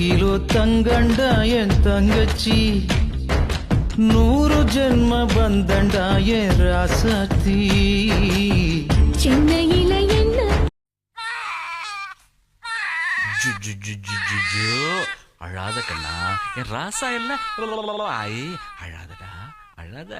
kilo தங்கண்டா என் தங்கச்சி 100 ஜென்ம பந்தண்டா என் ராசாத்தி சென்னையில என்ன அழாத கண்ணா என் ராசா இல்ல அழாதடா அழாத